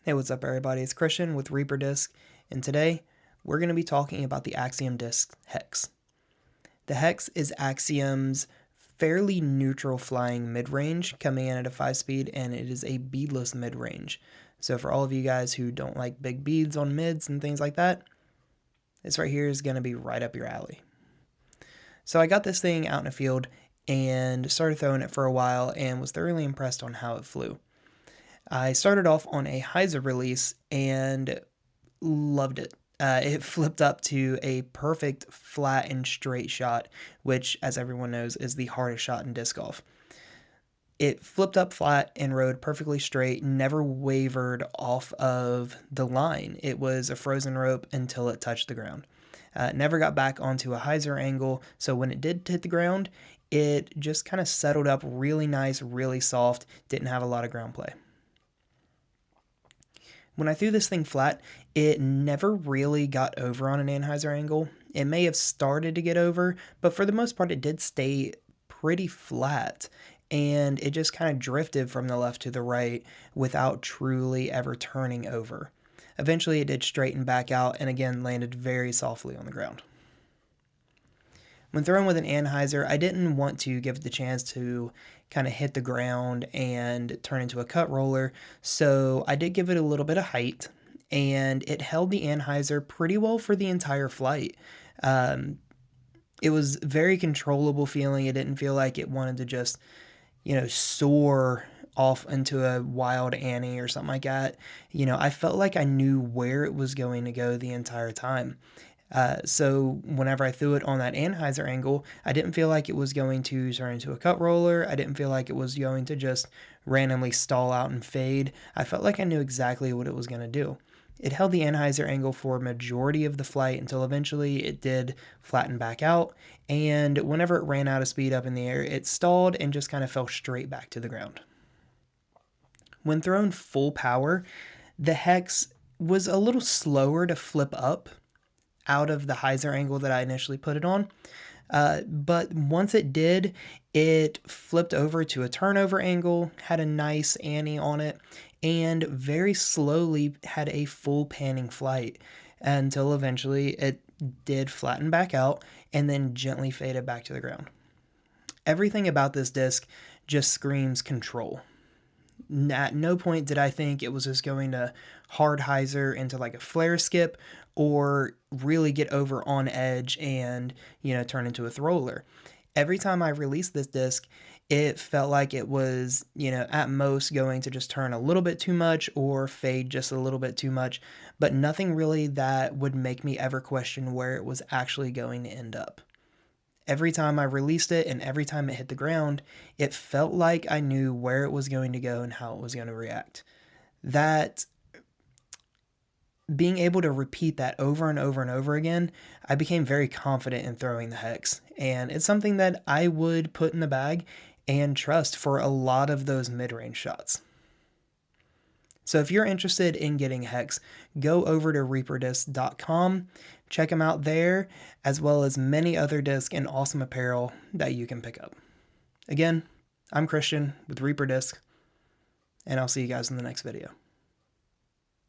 Hey, what's up everybody? It's Christian with Reaper Disc, and today we're going to be talking about the Axiom Disc Hex. The Hex is Axiom's fairly neutral flying mid-range, coming in at a 5-speed, and it is a beadless mid-range. So for all of you guys who don't like big beads on mids and things like that, this right here is going to be right up your alley. So I got this thing out in a field and started throwing it for a while and was thoroughly impressed on how it flew. I started off on a Anhyzer release and loved it. It flipped up to a perfect flat and straight shot, which, as everyone knows, is the hardest shot in disc golf. It flipped up flat and rode perfectly straight, never wavered off of the line. It was a frozen rope until it touched the ground. Never got back onto a hyzer angle, so when it did hit the ground, it just kind of settled up really nice, really soft, didn't have a lot of ground play. When I threw this thing flat, it never really got over on an Anhyzer angle. It may have started to get over, but for the most part it did stay pretty flat, and it just kind of drifted from the left to the right without truly ever turning over. Eventually it did straighten back out and again landed very softly on the ground. When throwing with an Anhyzer, I didn't want to give it the chance to kind of hit the ground and turn into a cut roller, so I did give it a little bit of height, and it held the Anhyzer pretty well for the entire flight. It was very controllable feeling. It didn't feel like it wanted to just, soar off into a wild Annie or something like that. I felt like I knew where it was going to go the entire time. So whenever I threw it on that Anhyzer angle, I didn't feel like it was going to turn into a cut roller. I didn't feel like it was going to just randomly stall out and fade. I felt like I knew exactly what it was going to do. It held the Anhyzer angle for a majority of the flight until eventually it did flatten back out, and whenever it ran out of speed up in the air, it stalled and just kind of fell straight back to the ground. When thrown full power, the Hex was a little slower to flip up out of the hyzer angle that I initially put it on. But once it did, it flipped over to a turnover angle, had a nice Annie on it, and very slowly had a full panning flight until eventually it did flatten back out and then gently faded back to the ground. Everything about this disc just screams control. At no point did I think it was just going to hard hyzer into like a flare skip or really get over on edge and, turn into a thrower. Every time I released this disc, it felt like it was, at most going to just turn a little bit too much or fade just a little bit too much, but nothing really that would make me ever question where it was actually going to end up. Every time I released it and every time it hit the ground, it felt like I knew where it was going to go and how it was going to react. That being able to repeat that over and over and over again, I became very confident in throwing the Hex, and it's something that I would put in the bag and trust for a lot of those mid-range shots. So if you're interested in getting Hex, go over to reaperdisc.com, check them out there, as well as many other discs and awesome apparel that you can pick up. Again, I'm Christian with Reaper Disc, and I'll see you guys in the next video.